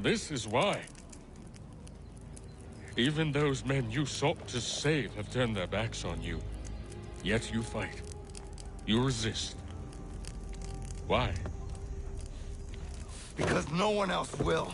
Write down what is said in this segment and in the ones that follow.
This is why. Even those men you sought to save have turned their backs on you. Yet you fight. You resist. Why? Because no one else will.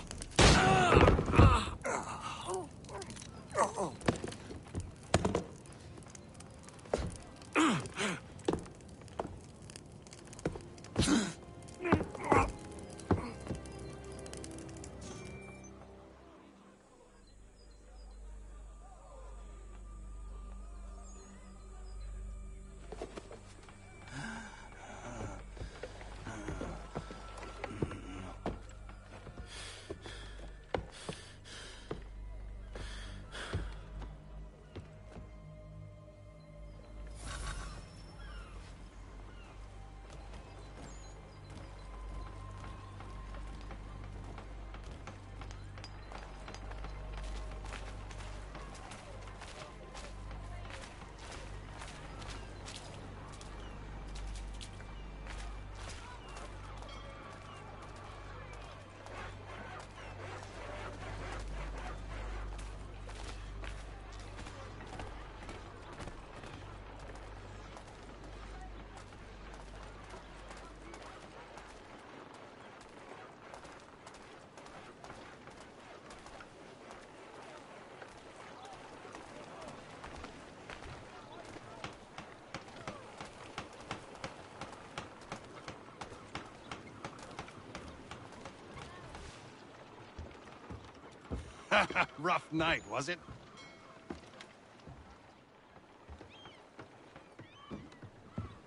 Rough night, was it?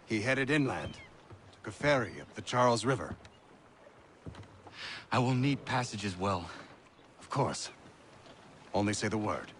He headed inland. Took a ferry up the Charles River. I will need passage as well. Of course. Only say the word.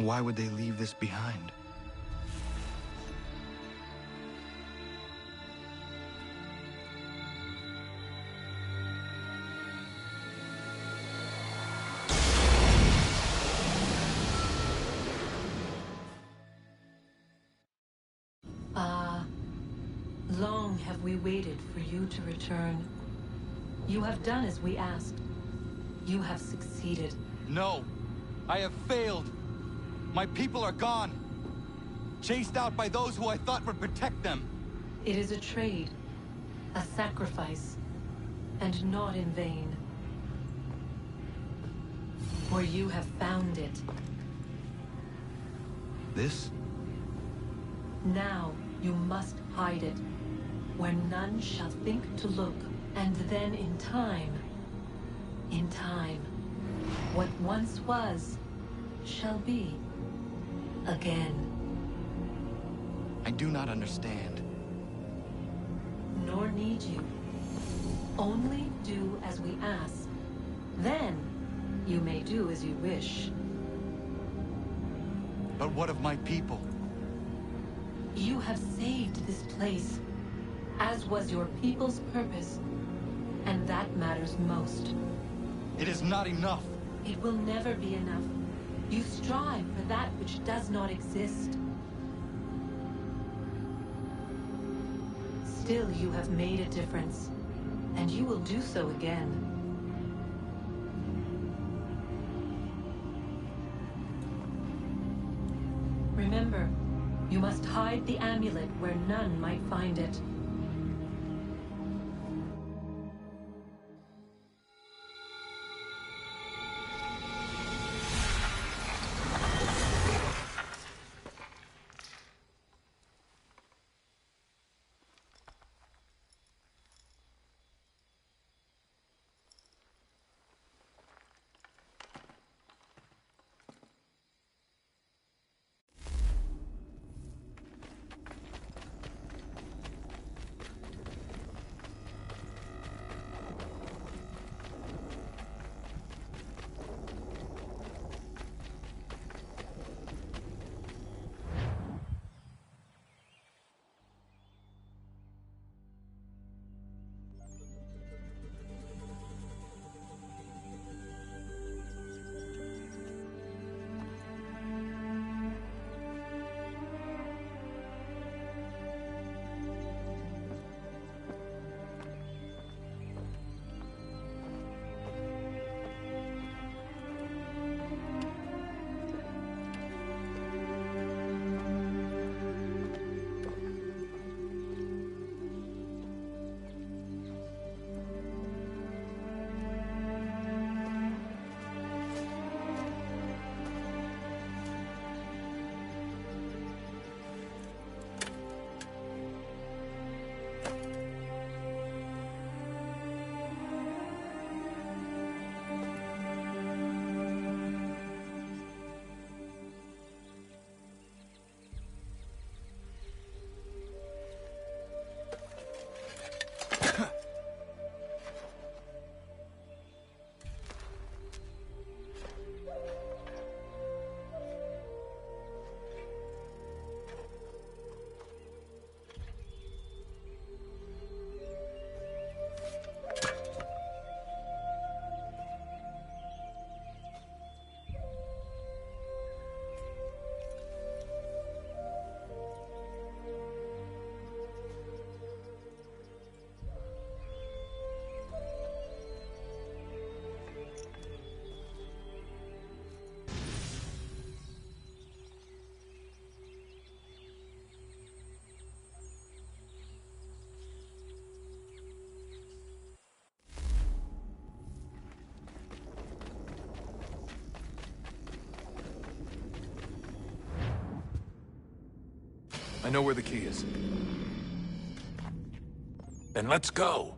why would they leave this behind? Long have we waited for you to return. You have done as we asked. You have succeeded. No! I have failed! My people are gone! Chased out by those who I thought would protect them! It is a trade, a sacrifice, and not in vain. For you have found it. This? Now you must hide it, where none shall think to look, and then in time, what once was, shall be again. I do not understand. Nor need you. Only do as we ask. Then, you may do as you wish. But what of my people? You have saved this place, as was your people's purpose, and that matters most. It is not enough! It will never be enough. You strive for that which does not exist. Still, you have made a difference, and you will do so again. Remember, you must hide the amulet where none might find it. I know where the key is. Then let's go!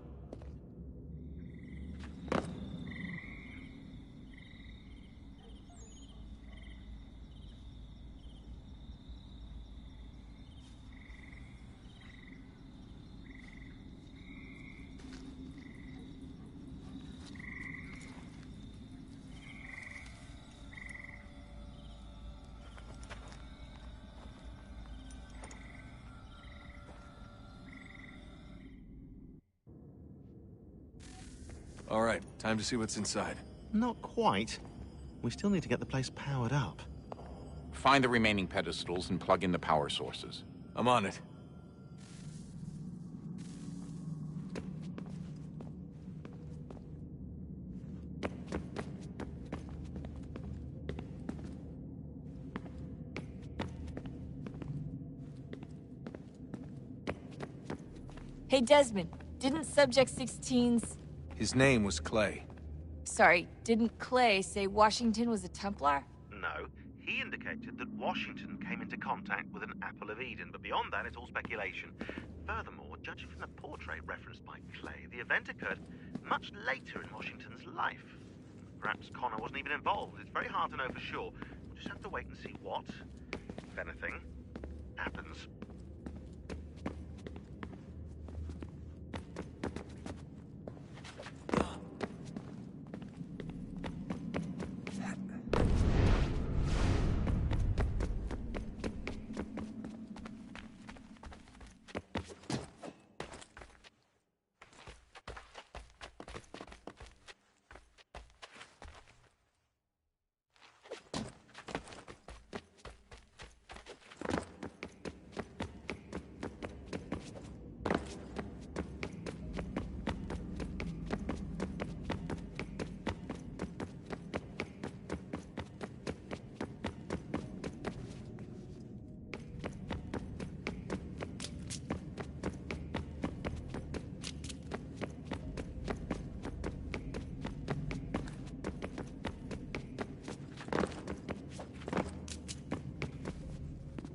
All right, time to see what's inside. Not quite. We still need to get the place powered up. Find the remaining pedestals and plug in the power sources. I'm on it. Hey, Desmond, didn't Subject 16's... His name was Clay. Sorry, didn't Clay say Washington was a Templar? No, he indicated that Washington came into contact with an Apple of Eden, but beyond that, it's all speculation. Furthermore, judging from the portrait referenced by Clay, the event occurred much later in Washington's life. Perhaps Connor wasn't even involved. It's very hard to know for sure. We'll just have to wait and see what, if anything, happens.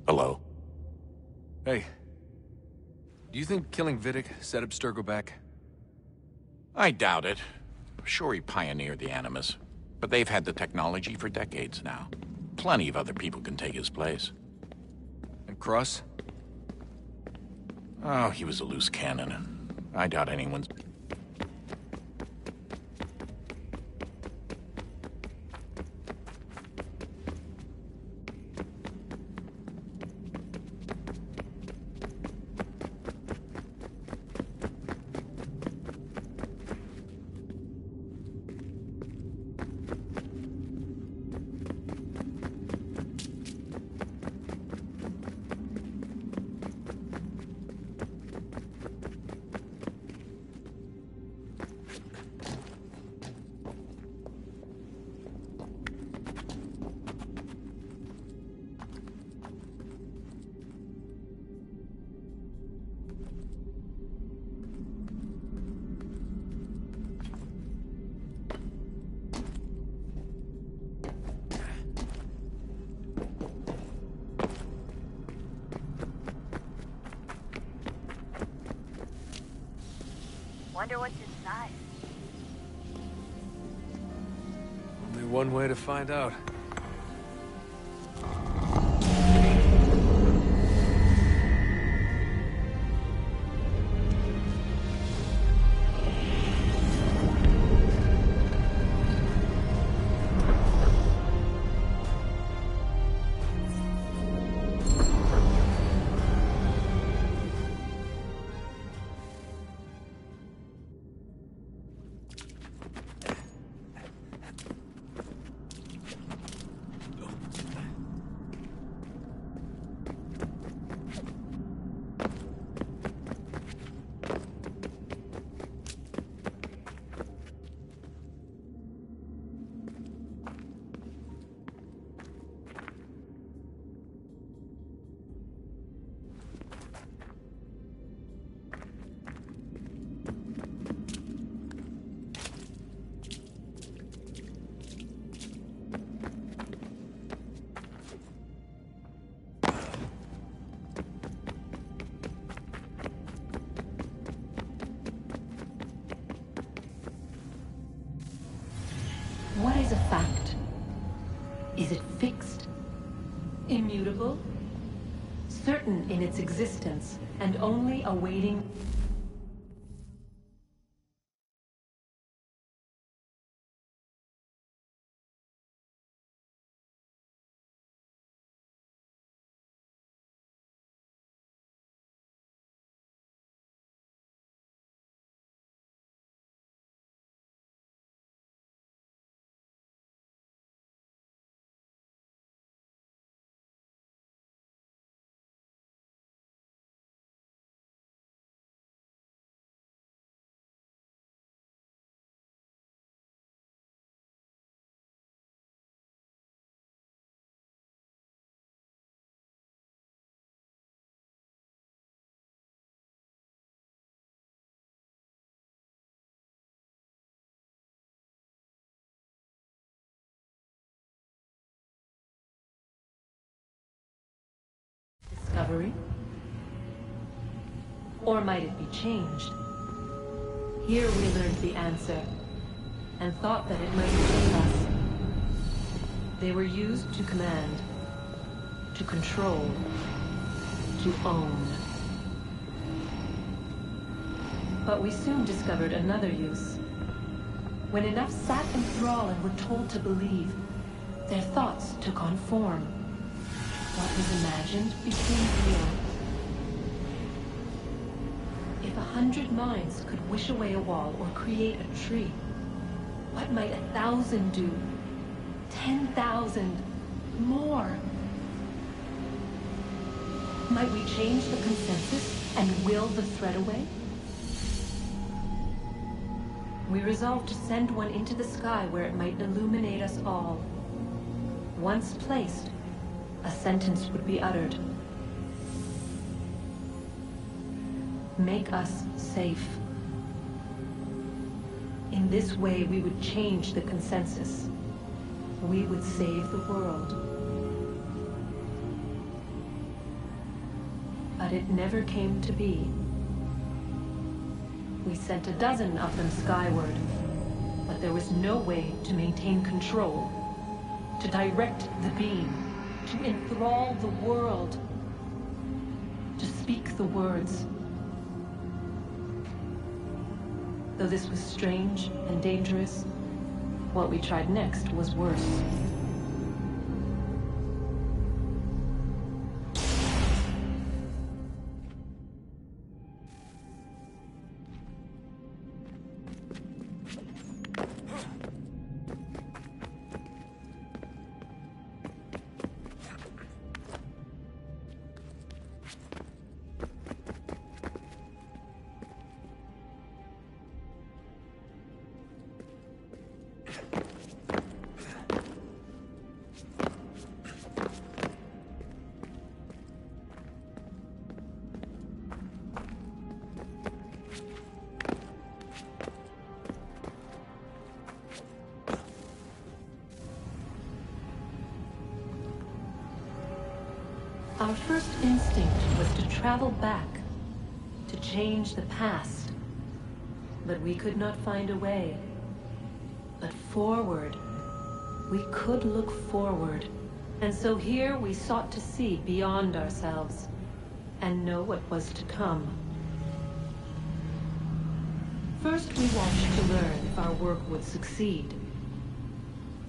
Hello? Hey. Do you think killing Vidic set Abstergo back? I doubt it. Sure, he pioneered the Animus, but they've had the technology for decades now. Plenty of other people can take his place. And Cross? Oh, he was a loose cannon. I doubt anyone's... Wonder what's inside. Only one way to find out. What is a fact? Is it fixed? Immutable? Certain in its existence, and only awaiting discovery? Or might it be changed? Here we learned the answer, and thought that it might save us. They were used to command, to control, to own. But we soon discovered another use. When enough sat in thrall and were told to believe, their thoughts took on form. What was imagined became real. If 100 minds could wish away a wall or create a tree, what might 1,000 do? 10,000? More? Might we change the consensus and will the threat away? We resolved to send one into the sky where it might illuminate us all. Once placed, a sentence would be uttered. Make us safe. In this way, we would change the consensus. We would save the world. But it never came to be. We sent a dozen of them skyward, but there was no way to maintain control, to direct the beam, to enthrall the world, to speak the words. Though this was strange and dangerous, what we tried next was worse. Our first instinct was to travel back, to change the past. But we could not find a way. But forward, we could look forward. And so here we sought to see beyond ourselves, and know what was to come. First we watched to learn if our work would succeed.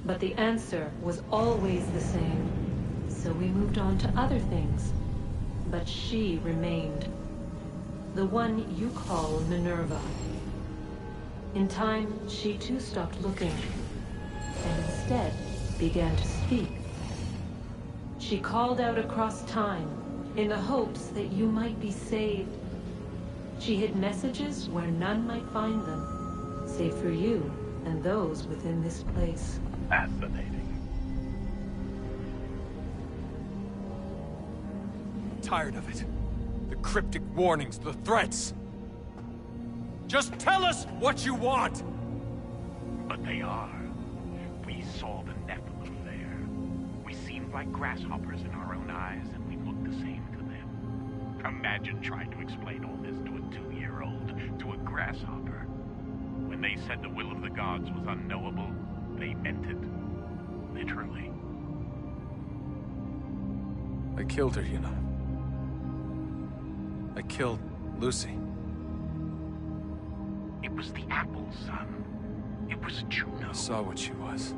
But the answer was always the same. So we moved on to other things. But she remained. The one you call Minerva. In time, she too stopped looking, and instead began to speak. She called out across time, in the hopes that you might be saved. She hid messages where none might find them, save for you and those within this place. Fascinating. Tired of it. The cryptic warnings, the threats. Just tell us what you want! But they are. We saw the Nephilim there. We seemed like grasshoppers in our own eyes, and we looked the same to them. Imagine trying to explain all this to a 2-year-old, to a grasshopper. When they said the will of the gods was unknowable, they meant it. Literally. I killed her, you know. I killed Lucy. It was the apple, son. It was Juno. I saw what she was.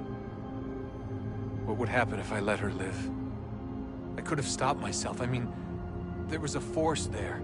What would happen if I let her live? I could have stopped myself. I mean, there was a force there.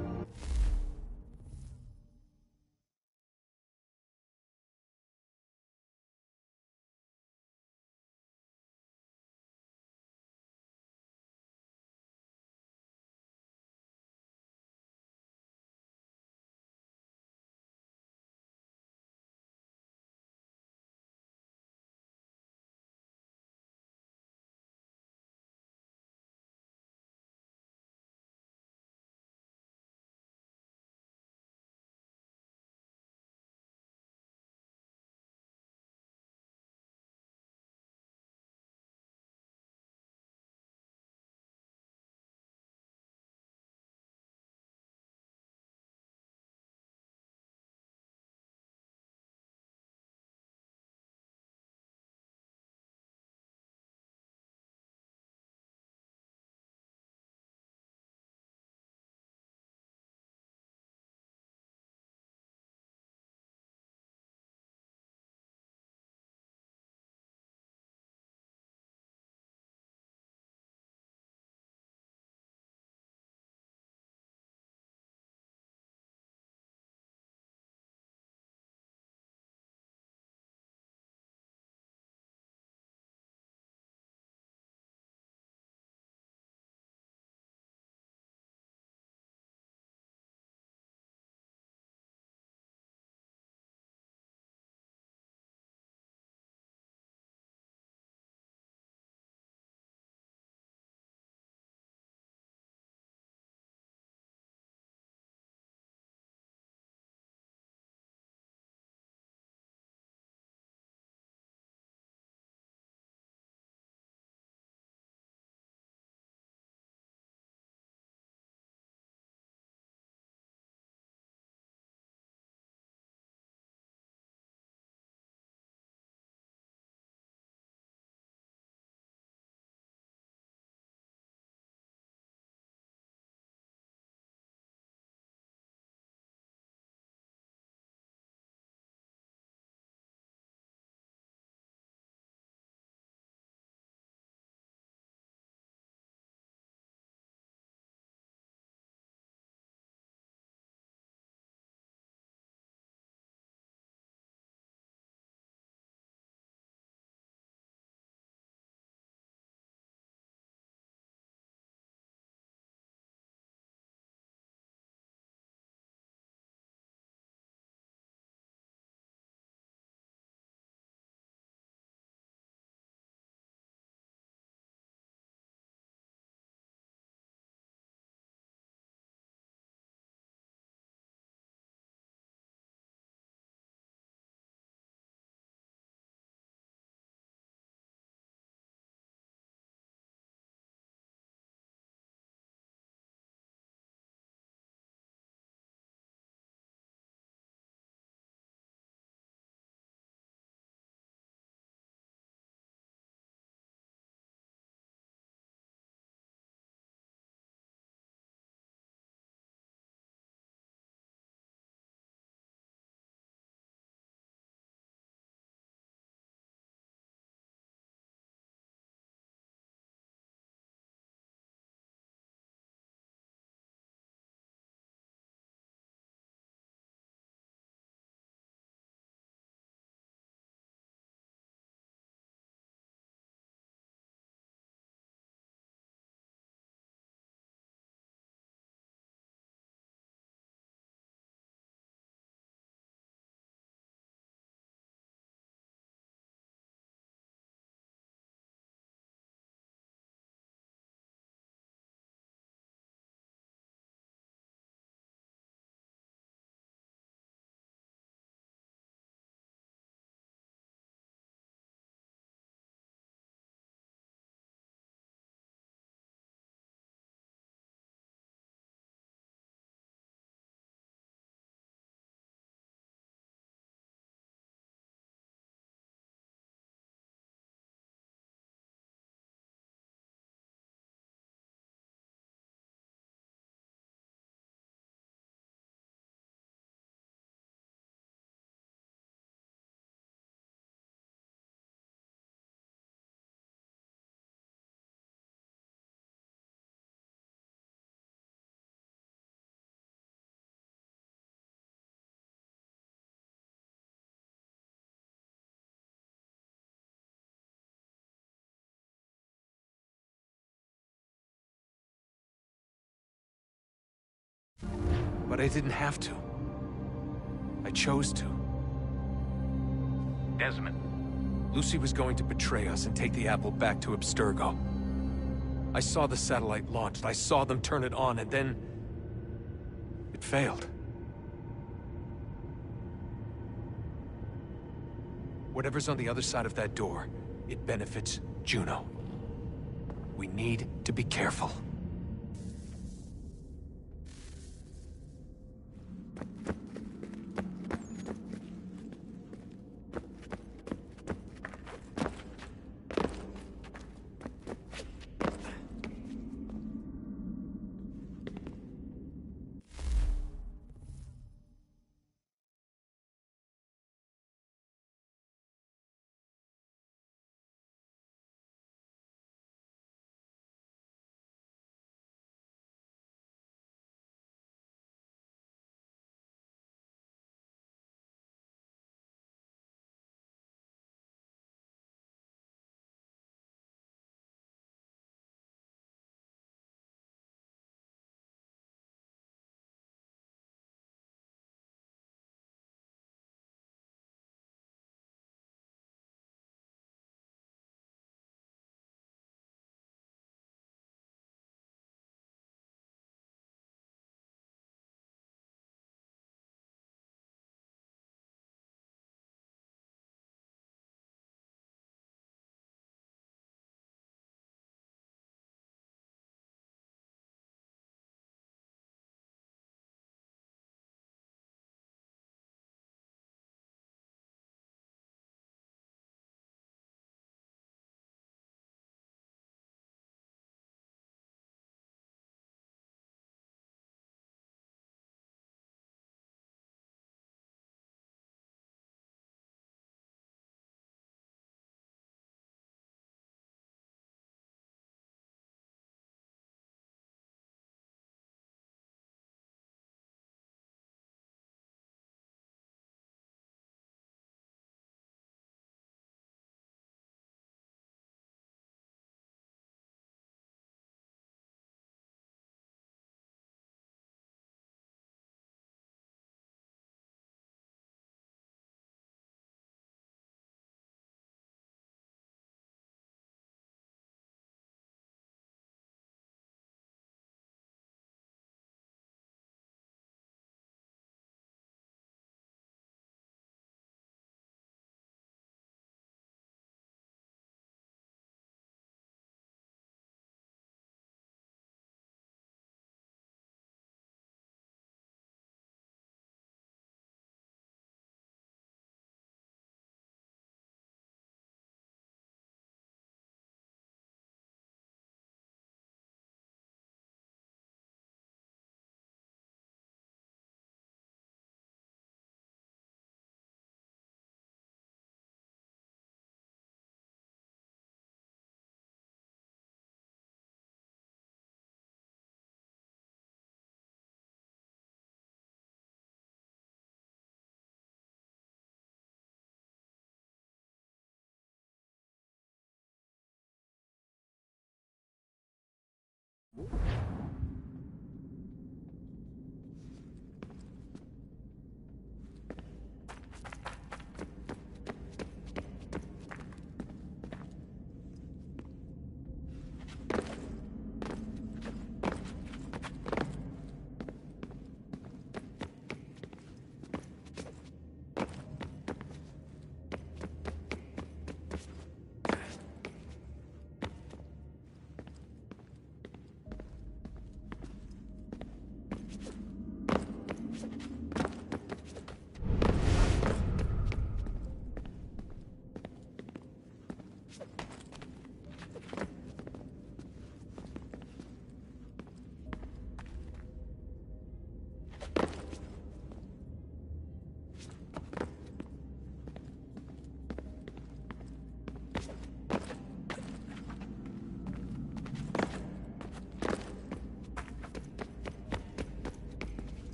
But I didn't have to. I chose to. Desmond, Lucy was going to betray us and take the apple back to Abstergo. I saw the satellite launched, I saw them turn it on, and then... it failed. Whatever's on the other side of that door, it benefits Juno. We need to be careful.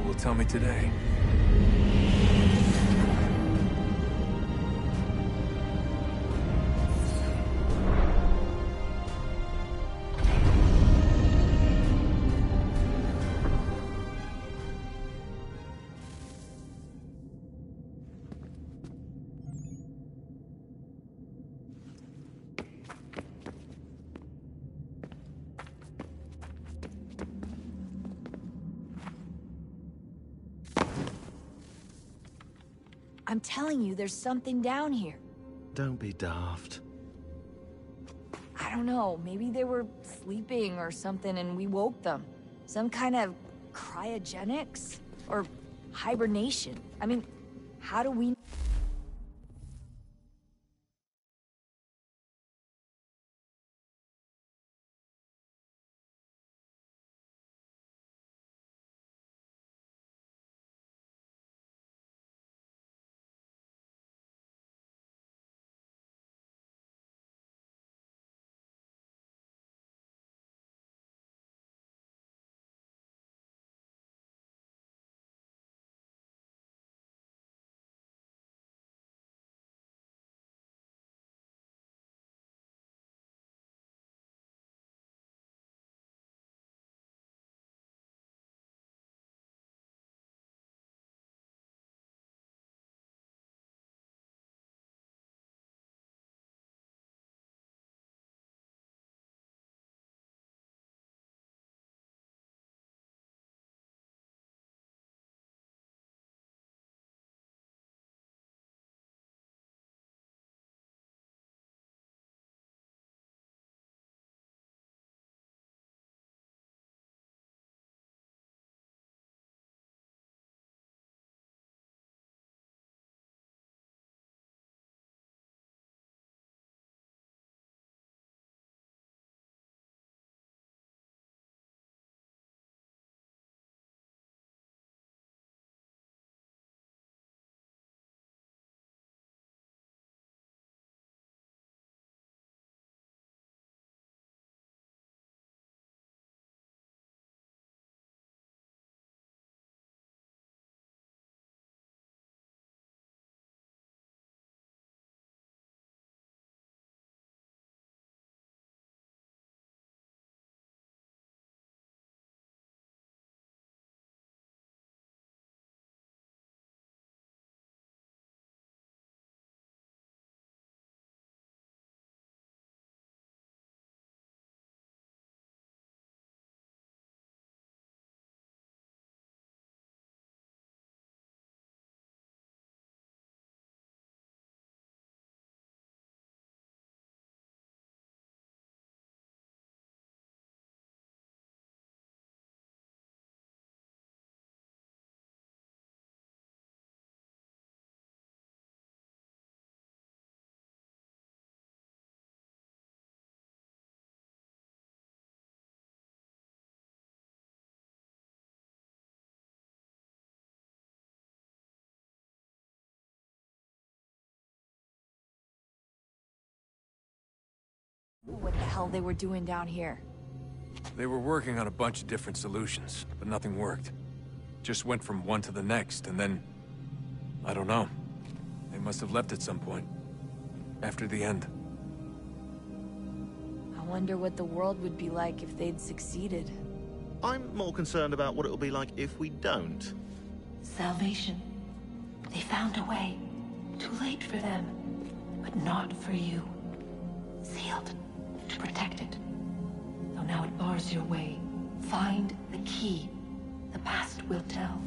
people will tell me today. I'm telling you, there's something down here. Don't be daft. I don't know, maybe they were sleeping or something and we woke them. Some kind of cryogenics? Or hibernation? I mean, how do we... What the hell they were doing down here? They were working on a bunch of different solutions, but nothing worked. Just went from one to the next, and then... I don't know. They must have left at some point. After the end. I wonder what the world would be like if they'd succeeded. I'm more concerned about what it'll be like if we don't. Salvation. They found a way. Too late for them, but not for you. Sealed. To protect it. Though now it bars your way. Find the key. The past will tell.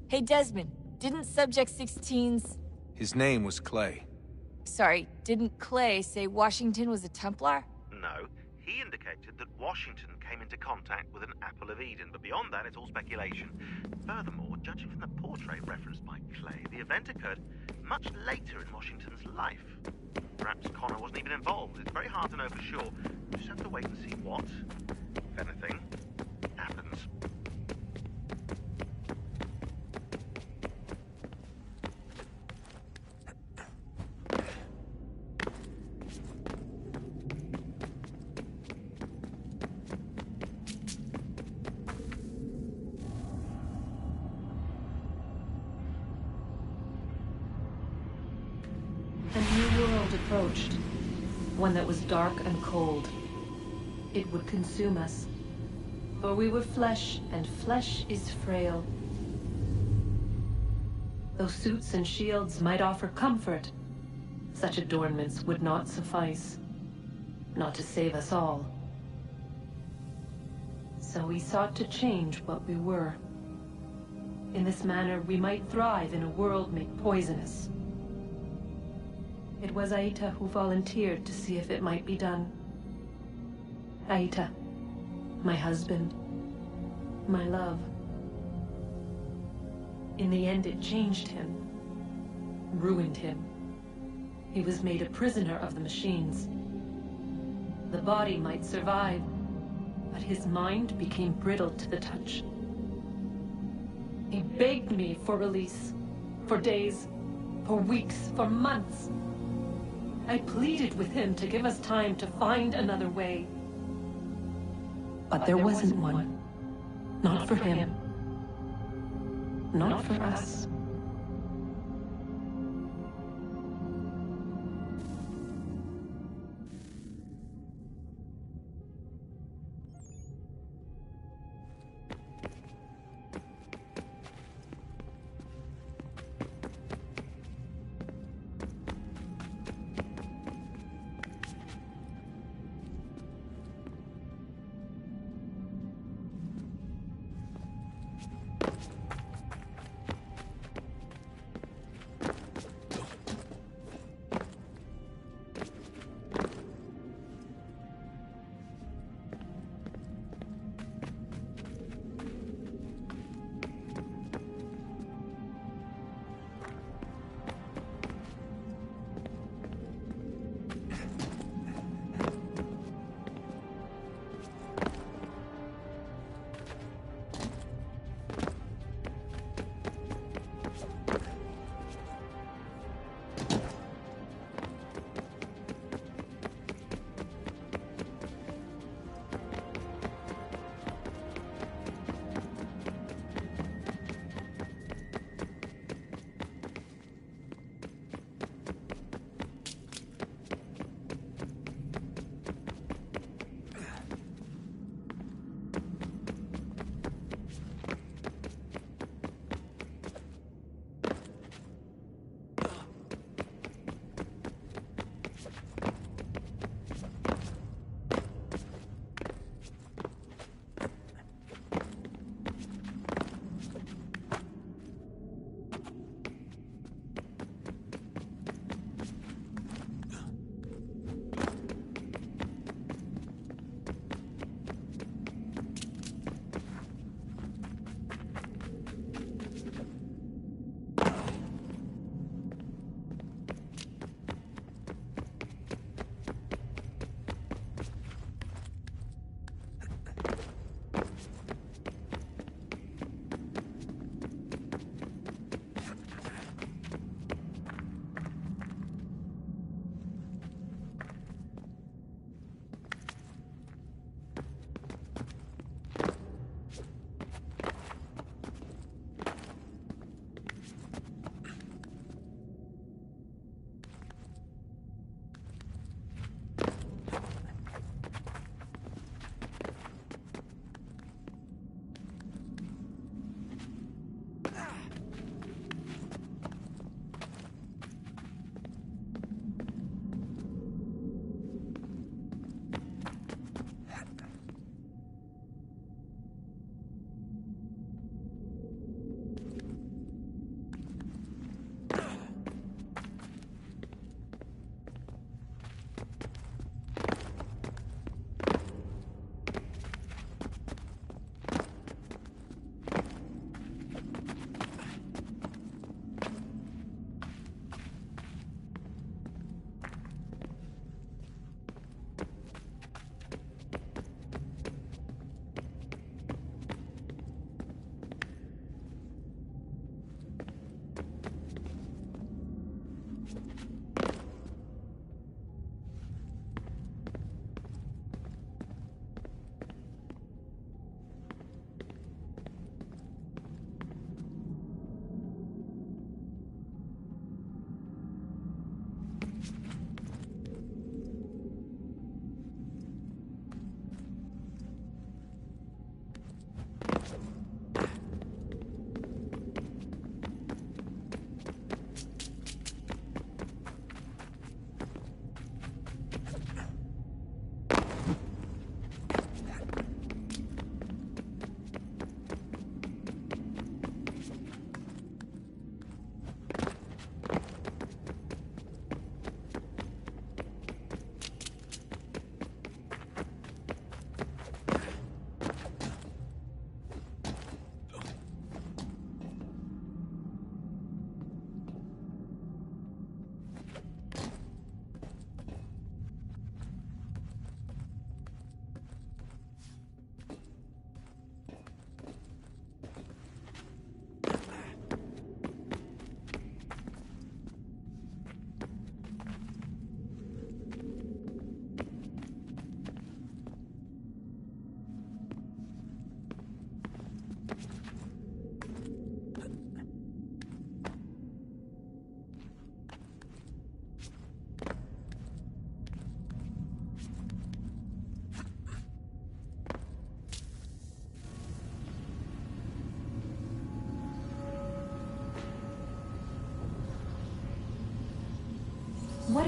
Hey, Desmond, didn't Subject 16's... His name was Clay. Sorry, didn't Clay say Washington was a Templar? No, he He indicated that Washington came into contact with an Apple of Eden, but beyond that, it's all speculation. Furthermore, judging from the portrait referenced by Clay, the event occurred much later in Washington's life. Perhaps Connor wasn't even involved. It's very hard to know for sure. We just have to wait and see what, if anything, happens. A new world approached, one that was dark and cold. It would consume us, for we were flesh, and flesh is frail. Though suits and shields might offer comfort, such adornments would not suffice, not to save us all. So we sought to change what we were. In this manner, we might thrive in a world made poisonous. It was Aita who volunteered to see if it might be done. Aita, my husband, my love. In the end, it changed him, ruined him. He was made a prisoner of the machines. The body might survive, but his mind became brittle to the touch. He begged me for release, for days, for weeks, for months. I pleaded with him to give us time to find another way. But there wasn't one. Not for him. Not for us.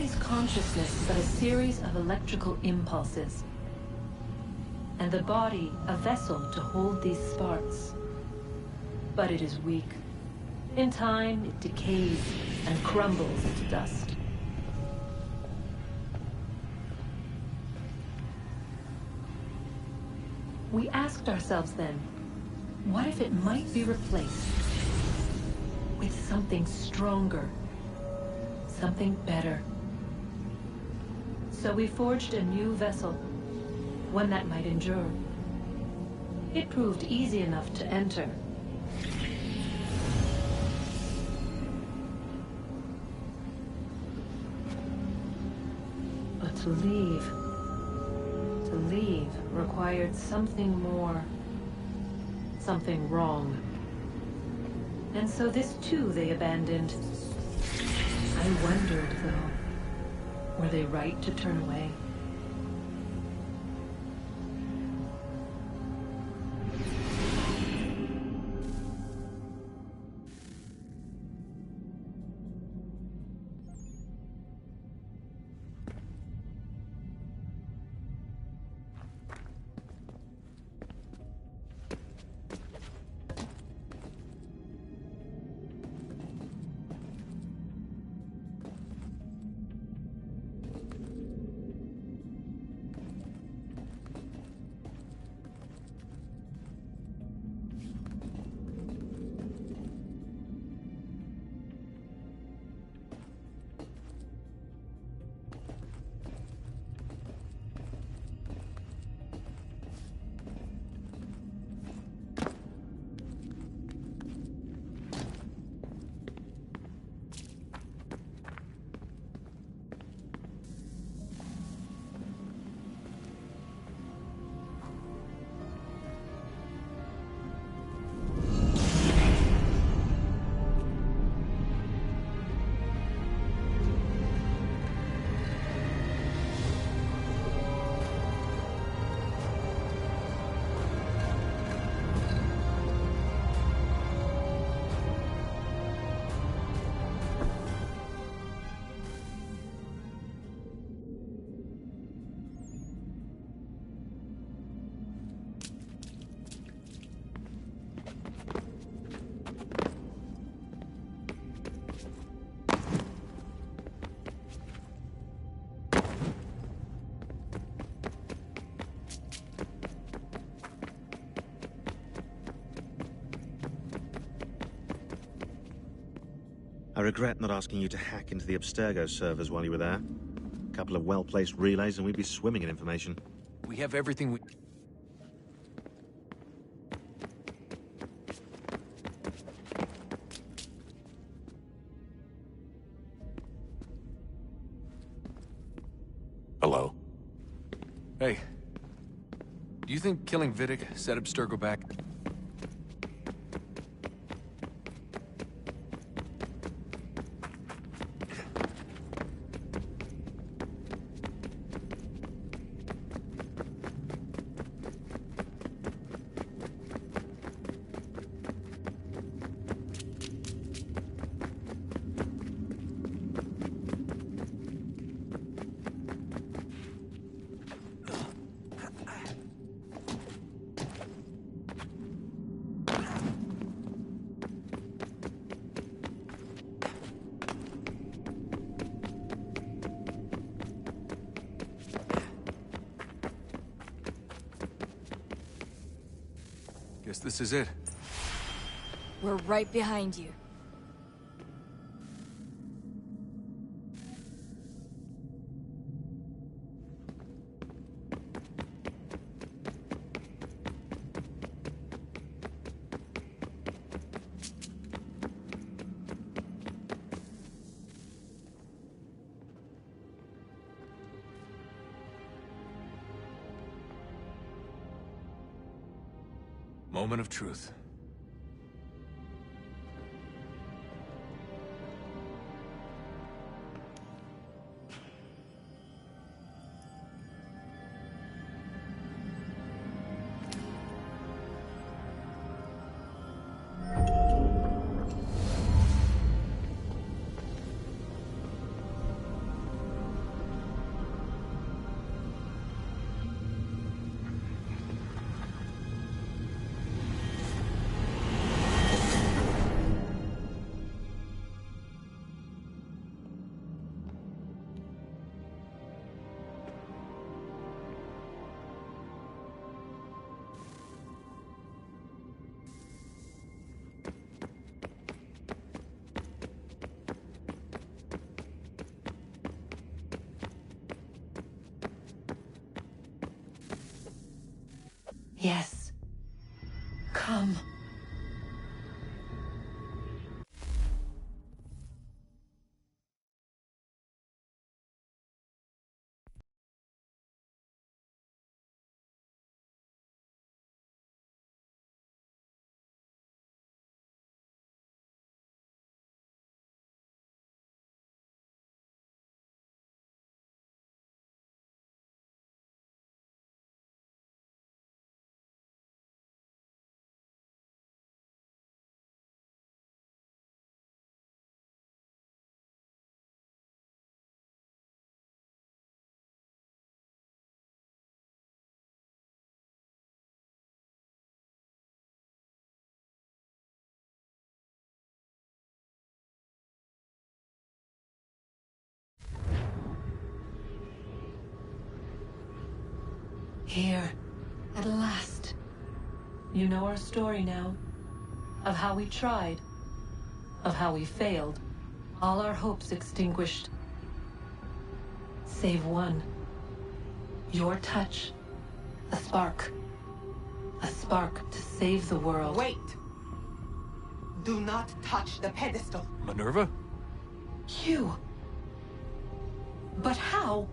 body's consciousness is but a series of electrical impulses, and the body a vessel to hold these sparks. But it is weak. In time, it decays and crumbles to dust. We asked ourselves then, what if it might be replaced with something stronger, something better? So we forged a new vessel, one that might endure. It proved easy enough to enter. But to leave required something more, something wrong. And so this too they abandoned. I wondered, though, were they right to turn away? I regret not asking you to hack into the Abstergo servers while you were there. A couple of well-placed relays and we'd be swimming in information. We have everything we... Hello? Hey. Do you think killing Vidic set Abstergo back? Guess this is it. We're right behind you. Moment of truth. Yes. Come. Here, at last. You know our story now. Of how we tried. Of how we failed. All our hopes extinguished. Save one. Your touch. A spark. A spark to save the world. Wait! Do not touch the pedestal. Minerva? You. But how?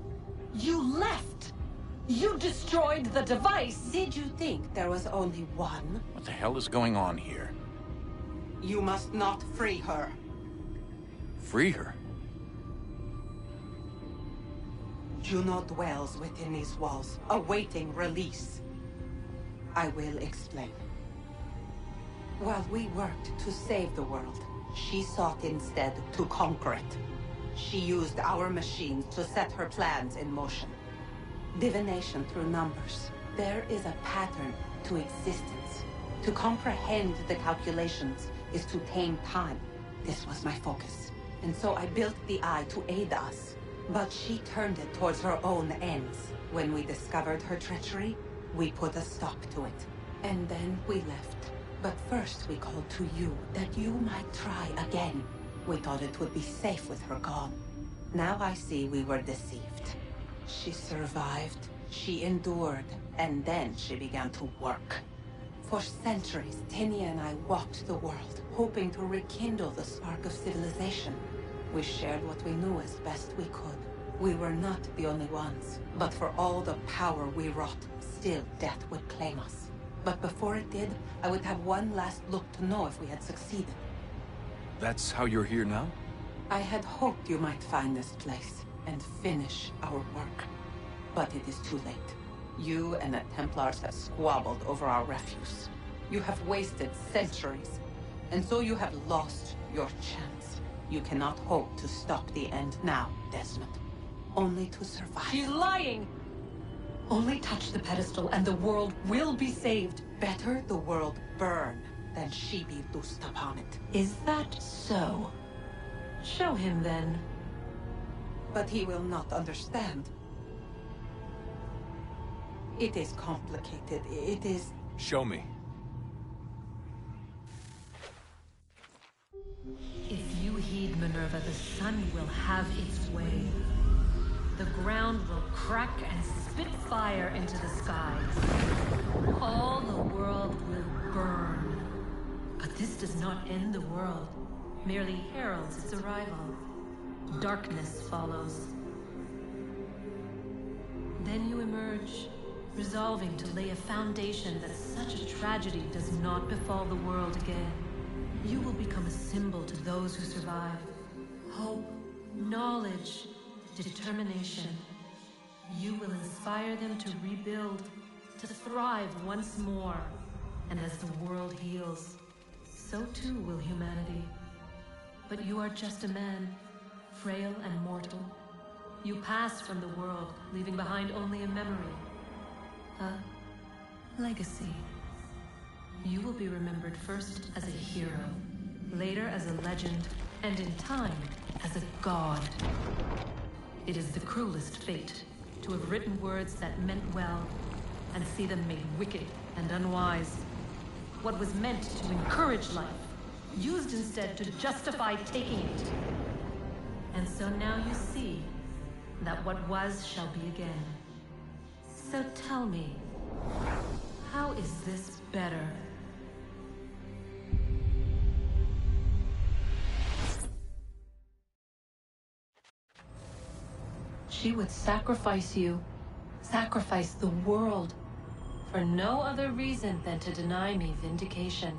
You left! You destroyed the device! Did you think there was only one? What the hell is going on here? You must not free her. Free her? Juno dwells within these walls, awaiting release. I will explain. While we worked to save the world, she sought instead to conquer it. She used our machines to set her plans in motion. Divination through numbers. There is a pattern to existence. To comprehend the calculations is to tame time. This was my focus. And so I built the eye to aid us. But she turned it towards her own ends. When we discovered her treachery, we put a stop to it. And then we left. But first we called to you, that you might try again. We thought it would be safe with her gone. Now I see we were deceived. She survived, she endured, and then she began to work. For centuries, Tinia and I walked the world, hoping to rekindle the spark of civilization. We shared what we knew as best we could. We were not the only ones, but for all the power we wrought, still death would claim us. But before it did, I would have one last look to know if we had succeeded. That's how you're here now? I had hoped you might find this place and finish our work. But it is too late. You and the Templars have squabbled over our refuse. You have wasted centuries, and so you have lost your chance. You cannot hope to stop the end now, Desmond. Only to survive. She's lying! Only touch the pedestal and the world will be saved. Better the world burn than she be loosed upon it. Is that so? Show him then. But he will not understand. It is complicated. It is... Show me. If you heed Minerva, the sun will have its way. The ground will crack and spit fire into the skies. All the world will burn. But this does not end the world, merely heralds its arrival. Darkness follows. Then you emerge, resolving to lay a foundation that such a tragedy does not befall the world again. You will become a symbol to those who survive. Hope, knowledge, determination. You will inspire them to rebuild, to thrive once more. And as the world heals, so too will humanity. But you are just a man, frail and mortal. You pass from the world, leaving behind only a memory. A legacy. You will be remembered first as a hero, later as a legend, and in time, as a god. It is the cruelest fate, to have written words that meant well, and see them made wicked and unwise. What was meant to encourage life, used instead to justify taking it. And so now you see that what was shall be again. So tell me, How is this better? She would sacrifice you, sacrifice the world, for no other reason than to deny me vindication.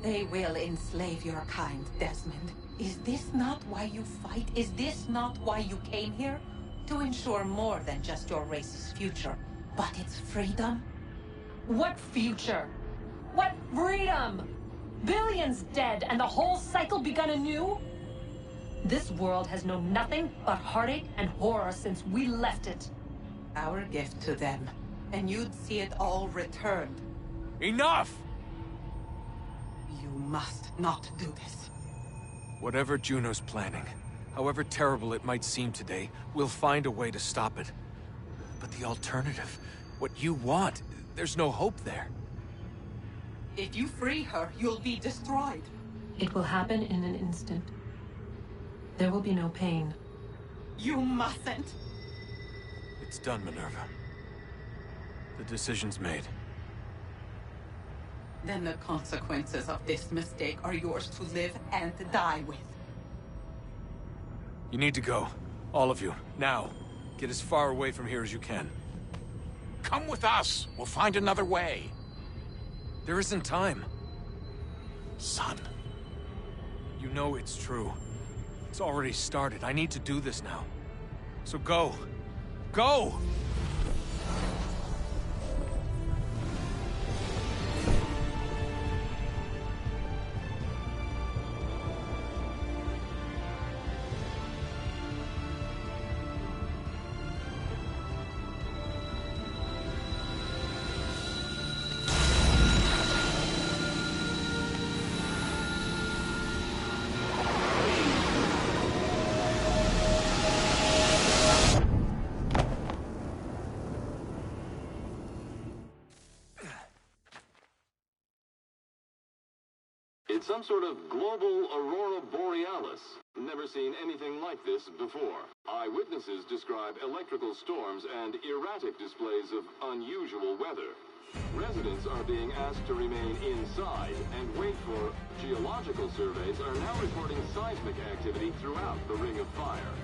They will enslave your kind, Desmond. Is this not why you fight? Is this not why you came here? To ensure more than just your race's future, but its freedom? What future? What freedom? Billions dead and the whole cycle begun anew? This world has known nothing but heartache and horror since we left it. Our gift to them, and you'd see it all returned. Enough! You must not do this. Whatever Juno's planning, however terrible it might seem today, we'll find a way to stop it. But the alternative, what you want, there's no hope there. If you free her, you'll be destroyed. It will happen in an instant. There will be no pain. You mustn't. It's done, Minerva. The decision's made. Then the consequences of this mistake are yours to live and die with. You need to go. All of you. Now. Get as far away from here as you can. Come with us. We'll find another way. There isn't time. Son. You know it's true. It's already started. I need to do this now. So go. Go! It's some sort of global aurora borealis. Never seen anything like this before. Eyewitnesses describe electrical storms and erratic displays of unusual weather. Residents are being asked to remain inside and wait for geological surveys are now reporting seismic activity throughout the Ring of Fire.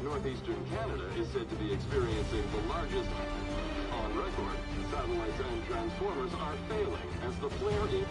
Northeastern Canada is said to be experiencing the largest on record. Satellites and transformers are failing as the flare in